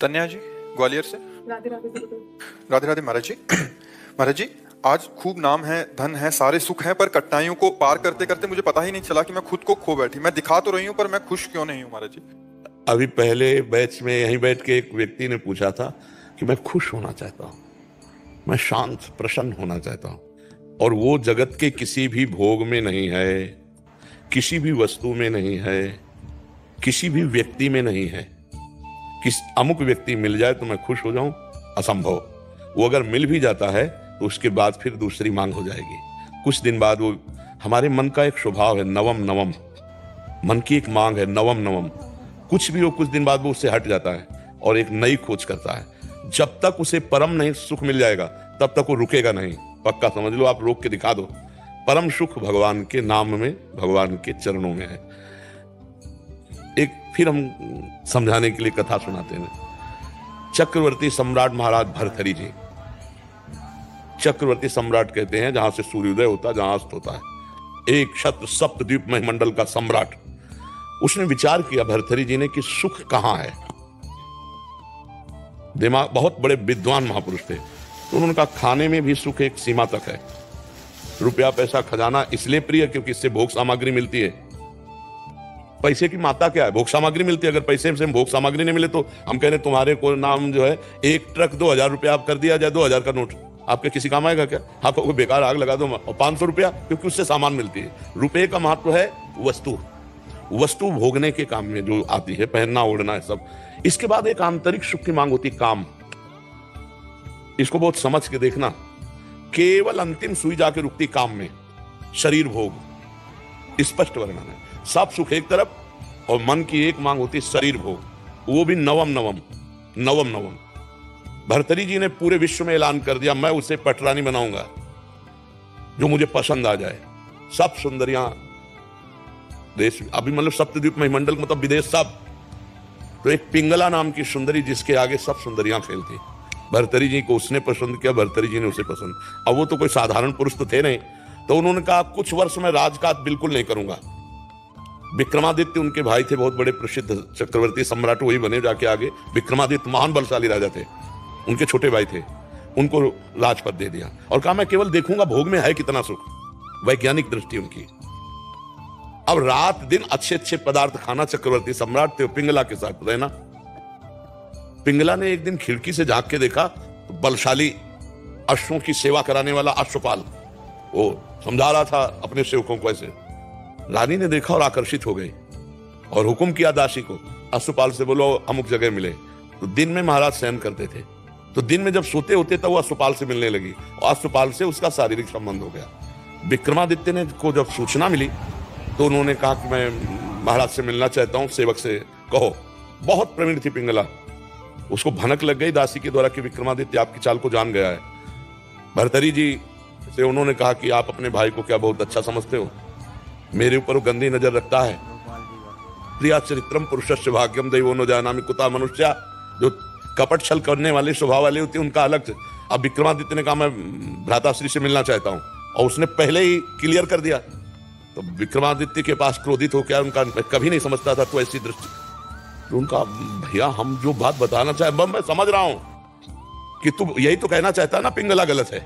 तन्या जी, ग्वालियर से। राधे राधे गुरुदेव। राधे राधे महाराज जी। महाराज जी, आज खूब नाम है, धन है, सारे सुख हैं, पर कठिनाइयों को पार करते करते मुझे पता ही नहीं चला कि मैं खुद को खो बैठी। मैं दिखा तो रही हूँ, पर मैं खुश क्यों नहीं हूँ महाराज जी। अभी पहले बैच में यहीं बैठ के एक व्यक्ति ने पूछा था कि मैं खुश होना चाहता हूँ, मैं शांत प्रसन्न होना चाहता हूँ, और वो जगत के किसी भी भोग में नहीं है, किसी भी वस्तु में नहीं है, किसी भी व्यक्ति में नहीं है। किस अमुक व्यक्ति मिल जाए तो मैं खुश हो जाऊं, असंभव। वो अगर मिल भी जाता है तो उसके बाद फिर दूसरी मांग हो जाएगी। कुछ दिन बाद वो, हमारे मन का एक स्वभाव है नवम नवम, मन की एक मांग है नवम नवम। कुछ भी हो, कुछ दिन बाद वो उससे हट जाता है और एक नई खोज करता है। जब तक उसे परम नहीं सुख मिल जाएगा तब तक वो रुकेगा नहीं। पक्का समझ लो, आप रोक के दिखा दो। परम सुख भगवान के नाम में, भगवान के चरणों में है। एक फिर हम समझाने के लिए कथा सुनाते हैं। चक्रवर्ती सम्राट महाराज भर्तृहरि जी, चक्रवर्ती सम्राट कहते हैं जहां से सूर्योदय होता है, जहां अस्त होता है, एक छत्र सप्तद्वीप मंडल का सम्राट। उसने विचार किया भर्तृहरि जी ने कि सुख कहां है। दिमाग, बहुत बड़े विद्वान महापुरुष थे, तो उन्होंने कहा खाने में भी सुख एक सीमा तक है। रुपया पैसा खजाना इसलिए प्रिय क्योंकि इससे भोग सामग्री मिलती है। पैसे की माता क्या है? भोग सामग्री मिलती है। अगर पैसे से भोग सामग्री नहीं मिले तो हम कह रहे तुम्हारे को नाम जो है एक ट्रक 2000 रुपया आप कर दिया जाए, 2000 का नोट आपके किसी काम आएगा क्या? आपको कोई बेकार आग लगा दो, और 500 रुपया, क्योंकि उससे सामान मिलती है। रुपये का महत्व है वस्तु, वस्तु भोगने के काम में जो आती है, पहनना ओढ़ना है सब। इसके बाद एक आंतरिक सुख की मांग होती, काम। इसको बहुत समझ के देखना। केवल अंतिम सुई जाके रुकती काम में, शरीर भोग। स्पष्ट वर्णन है। सब सुख एक तरफ और मन की एक मांग होती शरीर भोग, वो भी नवम नवम, नवम नवम। भर्तृहरि जी ने पूरे विश्व में ऐलान कर दिया मैं उसे पटरानी बनाऊंगा जो मुझे पसंद आ जाए। सब सुंदरियां देश, अभी मतलब सप्तद्वीप मंडल मतलब विदेश सब। तो एक पिंगला नाम की सुंदरी जिसके आगे सब सुंदरियां फेल थी। भर्तृहरि जी को उसने पसंद किया, भर्तृहरि जी ने उसे पसंद। अब वो तो कोई साधारण पुरुष तो थे नहीं, तो उन्होंने कहा कुछ वर्ष में राजकाज बिल्कुल नहीं करूंगा। विक्रमादित्य उनके भाई थे, बहुत बड़े प्रसिद्ध चक्रवर्ती सम्राट, वही बने जाके आगे। विक्रमादित्य महान बलशाली राजा थे, उनके छोटे भाई थे। उनको राजपद दे दिया और कहा मैं केवल देखूंगा भोग में है कितना सुख। वैज्ञानिक दृष्टि उनकी। अब रात दिन अच्छे अच्छे पदार्थ खाना। चक्रवर्ती सम्राट थे, पिंगला के साथ रहना। पिंगला ने एक दिन खिड़की से झांक के देखा तो बलशाली अश्वों की सेवा कराने वाला अश्वपाल वो समझा रहा था अपने सेवकों को ऐसे। रानी ने देखा और आकर्षित हो गई और हुक्म किया दासी को, अश्वपाल से बोलो अमुक जगह मिले। तो दिन में महाराज शयन करते थे, तो दिन में जब सोते होते तब वो अश्वपाल से मिलने लगी और अश्वपाल से उसका शारीरिक संबंध हो गया। विक्रमादित्य ने को जब सूचना मिली तो उन्होंने कहा कि मैं महाराज से मिलना चाहता हूं, सेवक से कहो। बहुत प्रवीण थी पिंगला, उसको भनक लग गई दासी के द्वारा कि विक्रमादित्य आपकी चाल को जान गया है। भर्तृहरि जी से उन्होंने कहा कि आप अपने भाई को क्या बहुत अच्छा समझते हो? मेरे ऊपर वो गंदी नजर रखता है। प्रिया चरित्रम पुरुषस्य भाग्यम दैवो न जानामि कुता मनुष्या। जो कपट छल करने वाले स्वभाव वाले होते हैं उनका अलग। अब विक्रमादित्य ने कहा मैं भ्राताश्री से मिलना चाहता हूं और उसने पहले ही क्लियर कर दिया। तो विक्रमादित्य के पास क्रोधित हो गया। उनका कभी नहीं समझता था तो ऐसी दृष्टि। तो उनका भैया हम जो बात बताना चाहे मैं समझ रहा हूं कि तू यही तो कहना चाहता है ना पिंगला गलत है।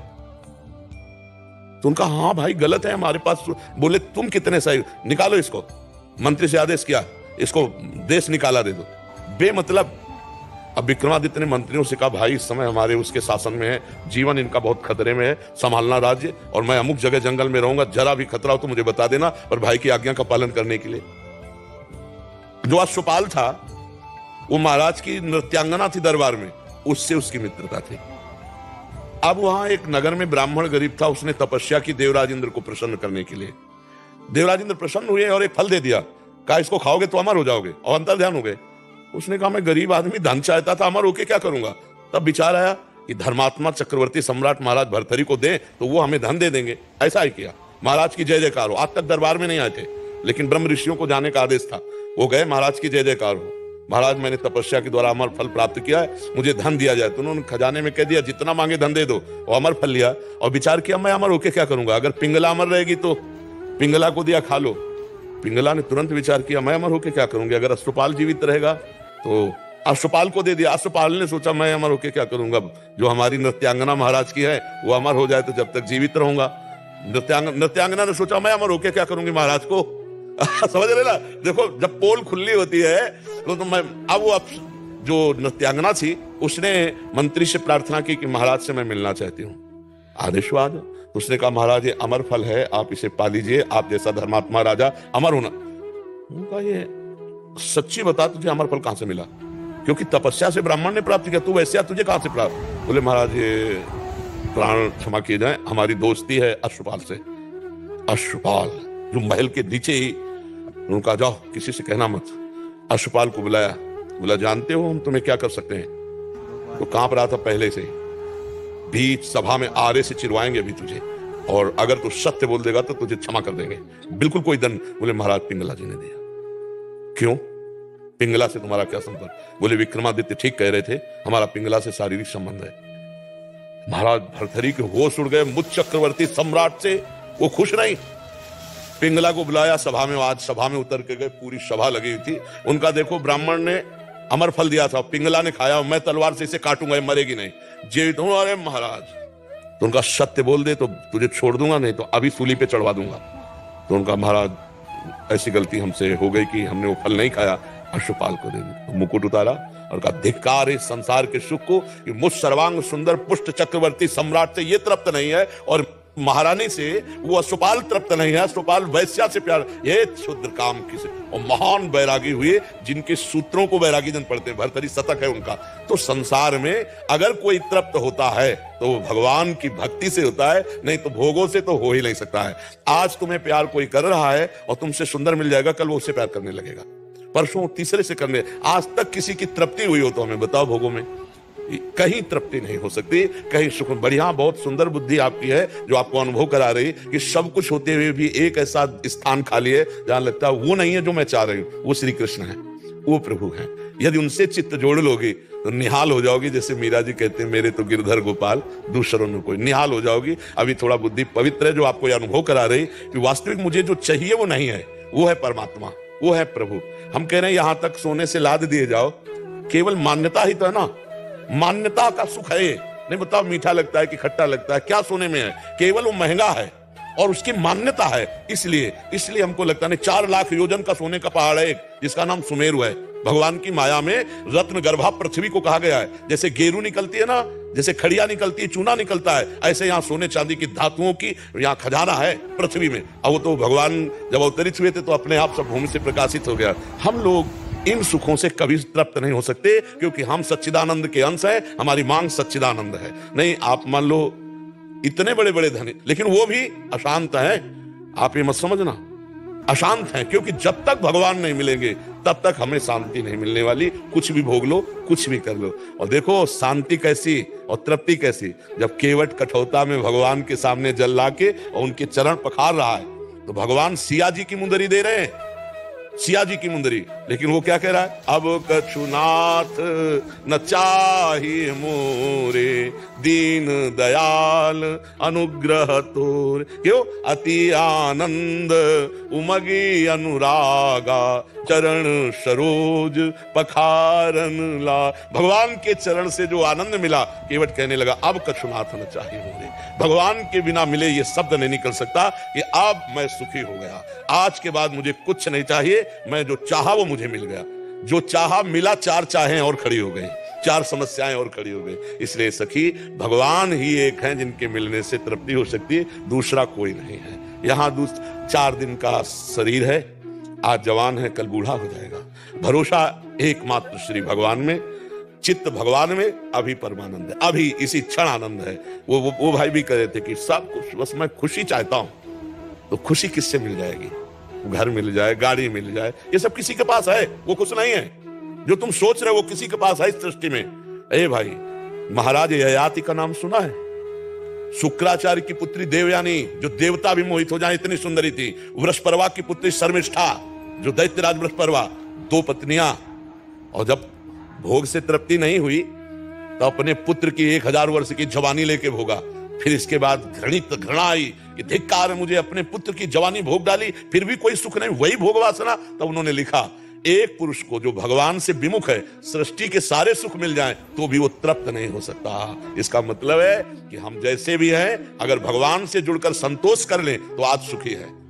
तो उनका हाँ भाई गलत है हमारे पास। बोले तुम कितने सही, निकालो इसको। मंत्री से आदेश किया इसको देश निकाला दे दो बेमतलब। अब विक्रमादित्य ने मंत्रियों से कहा भाई इस समय हमारे उसके शासन में है, जीवन इनका बहुत खतरे में है, संभालना राज्य, और मैं अमुक जगह जंगल में रहूंगा, जरा भी खतरा हो तो मुझे बता देना, और भाई की आज्ञा का पालन करने के लिए। जो अश्वपाल था वो महाराज की नृत्यांगना थी दरबार में, उससे उसकी मित्रता थी। अब वहां एक नगर में ब्राह्मण गरीब था, उसने तपस्या की देवराज इंद्र को प्रसन्न करने के लिए। देवराज इंद्र प्रसन्न हुए और एक फल दे दिया, कहा इसको खाओगे तो अमर हो जाओगे, और अंतर ध्यान हो गए। उसने कहा मैं गरीब आदमी, धन चाहता था, अमर होके क्या करूंगा? तब विचार आया कि धर्मात्मा चक्रवर्ती सम्राट महाराज भर्तृहरि को दे तो वो हमें धन दे देंगे। ऐसा ही किया। महाराज की जय जयकार हो। आज तक दरबार में नहीं आए थे, लेकिन ब्रह्म ऋषियों को जाने का आदेश था, वो गए, महाराज की जय जयकार हो। महाराज मैंने तपस्या के द्वारा अमर फल प्राप्त किया है, मुझे धन दिया जाए। तो उन्होंने खजाने में कह दिया जितना मांगे धन दे दो, और अमर फल लिया। और विचार किया मैं अमर होके क्या करूंगा? अगर पिंगला अमर रहेगी तो पिंगला को दिया, खा लो। पिंगला ने तुरंत विचार किया मैं अमर होके क्या करूंगी? अगर अश्वपाल जीवित रहेगा तो अश्वपाल को दे दिया। अश्वपाल ने सोचा मैं अमर होके क्या करूंगा, जो हमारी नृत्यांगना महाराज की है वो अमर हो जाए तो जब तक जीवित रहूंगा। नृत्यांगना ने सोचा मैं अमर होके क्या करूंगी महाराज को। समझ रहे ना, देखो जब पोल खुली होती है तो मैं अब जो नृत्यांगना थी उसने मंत्री से प्रार्थना की कि महाराज से मैं मिलना चाहती हूँ, आदेश हुआ। उसने कहा महाराज ये अमर फल है, आप इसे पा लीजिए, आप जैसा धर्मात्मा राजा अमर होना। उनका ये सच्ची बता तुझे अमर फल कहां से मिला, क्योंकि तपस्या से ब्राह्मण ने प्राप्त किया, तू वैसे तुझे कहां से प्राप्त। बोले महाराज ये प्राण क्षमा किए जाए, हमारी दोस्ती है अश्वपाल से। अश्वपाल जो महल के नीचे ही, उनका जाओ किसी से कहना मत। अश्वपाल को बुलाया, बोला जानते हो हम तुम्हें क्या कर सकते हैं। तो कांप रहा था पहले से, बीच सभा में आरे से चिरवाएंगे अभी तुझे, और अगर तू सत्य बोल देगा तो तुझे क्षमा कर देंगे, बिल्कुल कोई दंड। बोले महाराज पिंगला जी ने दिया। क्यों, पिंगला से तुम्हारा क्या संपर्क। बोले विक्रमादित्य ठीक कह रहे थे, हमारा पिंगला से शारीरिक संबंध है। महाराज भरथरी के होश उड़ गए। मुझ चक्रवर्ती सम्राट से वो खुश नहीं। पिंगला को बुलाया सभा में, आज सभा में उतर के गए, पूरी सभा लगी हुई थी। उनका देखो ब्राह्मण ने अमर फल दिया था, पिंगला ने खाया, मैं तलवार से इसे काटूंगा, ये मरेगी नहीं, जीवित हूं। अरे महाराज तो उनका सत्य बोल दे तो तुझे छोड़ दूंगा, नहीं तो अभी सूली पे चढ़वा दूंगा। तो उनका महाराज ऐसी गलती हमसे हो गई कि हमने वो फल नहीं खाया, अश्वपाल को दे दी। तो मुकुट उतारा और कहा धिक्कार इस संसार के सुख को कि मुझ सर्वांग सुंदर पुष्ट चक्रवर्ती सम्राट से ये तृप्त नहीं है, और महारानी से वो अश्वपाल तृप्त नहीं है। अश्वपाल वैश्या से प्यार, ये क्षुद्र काम किसे। और महान बैरागी हुए जिनके सूत्रों को बैरागी जन पढ़ते हैं, भरतरी शतक है उनका। तो संसार में अगर कोई तृप्त होता है तो वो भगवान की भक्ति से होता है, नहीं तो भोगों से तो हो ही नहीं सकता है। आज तुम्हें प्यार कोई कर रहा है और तुमसे सुंदर मिल जाएगा, कल वो उससे प्यार करने लगेगा, परसों तीसरे से करने। आज तक किसी की तृप्ति हुई हो तो हमें बताओ, भोगों में कहीं तृप्ति नहीं हो सकती, कहीं सुख। बढ़िया बहुत सुंदर बुद्धि आपकी है जो आपको अनुभव करा रही कि सब कुछ होते हुए भी एक ऐसा स्थान खाली है जहां लगता है वो नहीं है जो मैं चाह रही हूं। वो श्री कृष्ण है, वो प्रभु है। यदि उनसे चित्त जोड़ लोगे तो निहाल हो जाओगी। जैसे मीरा जी कहते हैं मेरे तो गिरधर गोपाल दूसरों में कोई, निहाल हो जाओगी। अभी थोड़ा बुद्धि पवित्र है जो आपको यह अनुभव करा रही कि वास्तविक मुझे जो चाहिए वो नहीं है, वो है परमात्मा, वो है प्रभु। हम कह रहे हैं यहां तक सोने से लाद दिए जाओ, केवल मान्यता ही तो है ना, मान्यता का सुख है। नहीं बताओ मीठा लगता है कि खट्टा लगता है, क्या सोने में है, केवल वो महंगा है और उसकी मान्यता है। इसलिए हमको लगता नहीं। 4 लाख योजन का सोने का पहाड़ है एक, जिसका नाम सुमेरु है। भगवान की माया में रत्न गर्भा पृथ्वी को कहा गया है। जैसे गेरू निकलती है ना, जैसे खड़िया निकलती है, चूना निकलता है, ऐसे यहाँ सोने चांदी की धातुओं की यहाँ खजाना है पृथ्वी में। अब वो तो भगवान जब अवतरित हुए थे तो अपने आप सब भूमि से प्रकाशित हो गया। हम लोग इन सुखों से कभी तृप्त नहीं हो सकते, क्योंकि हम सच्चिदानंद के अंश हैं, हमारी मांग सच्चिदानंद है। नहीं, आप मान लो इतने बड़े बड़े धनी, लेकिन वो भी अशांत हैं। आप ये मत समझना, अशांत हैं, क्योंकि जब तक भगवान नहीं मिलेंगे तब तक हमें शांति नहीं मिलने वाली। कुछ भी भोग लो, कुछ भी कर लो। और देखो शांति कैसी और तृप्ति कैसी, जब केवट कठौता में भगवान के सामने जल ला के और उनके चरण पखार रहा है, तो भगवान सिया जी की मुंदरी दे रहे हैं, सिया जी की मुंदरी। लेकिन वो क्या कह रहा है, अब कछुनाथ न चाहिए मोरे, दीन दयाल अनुग्रह तोर। क्यों, अति आनंद उमगी अनुरागा, चरण सरोज पखारन ला। भगवान के चरण से जो आनंद मिला, केवट कहने लगा अब कछुनाथ न चाहिए मोरे। भगवान के बिना मिले ये शब्द नहीं निकल सकता कि अब मैं सुखी हो गया, आज के बाद मुझे कुछ नहीं चाहिए, मैं जो चाहा वो मुझे मिल गया। जो चाहा मिला, 4 चाहें और खड़ी हो गई, 4 समस्याएं और खड़ी हो गई। इसलिए सखी, भगवान ही एक हैं जिनके मिलने से तृप्ति हो सकती है, दूसरा कोई नहीं है। यहाँ 4 दिन का शरीर है, आज जवान है कल बूढ़ा हो जाएगा। भरोसा एकमात्र श्री भगवान में, चित्त भगवान में, अभी परमानंद है, अभी इसी क्षण आनंद है। वो भाई भी कह रहे थे कि सब कुछ बस मैं खुशी चाहता हूं। तो खुशी किससे मिल जाएगी, घर मिल जाए, गाड़ी मिल जाए, ये सब किसी के पास है, वो कुछ नहीं है। जो तुम सोच रहे हो वो किसी के पास है इस सृष्टि में। ए भाई, महाराज ययाति का नाम सुना है? शुक्राचार्य की पुत्री देवयानी, जो देवता भी मोहित हो जाए इतनी सुंदरी थी। वृषपर्वा की पुत्री शर्मिष्ठा, जो दैत्यराज वृषपर्वा, 2 पत्नियां। और जब भोग से तृप्ति नहीं हुई तो अपने पुत्र की 1000 वर्ष की जवानी लेके भोगा। फिर इसके बाद घृणा आई कि धिक्कार, मुझे अपने पुत्र की जवानी भोग डाली, फिर भी कोई सुख नहीं, वही भोग वासना। तब उन्होंने लिखा एक पुरुष को जो भगवान से विमुख है, सृष्टि के सारे सुख मिल जाएं तो भी वो तृप्त नहीं हो सकता। इसका मतलब है कि हम जैसे भी हैं, अगर भगवान से जुड़कर संतोष कर लें तो आज सुखी है।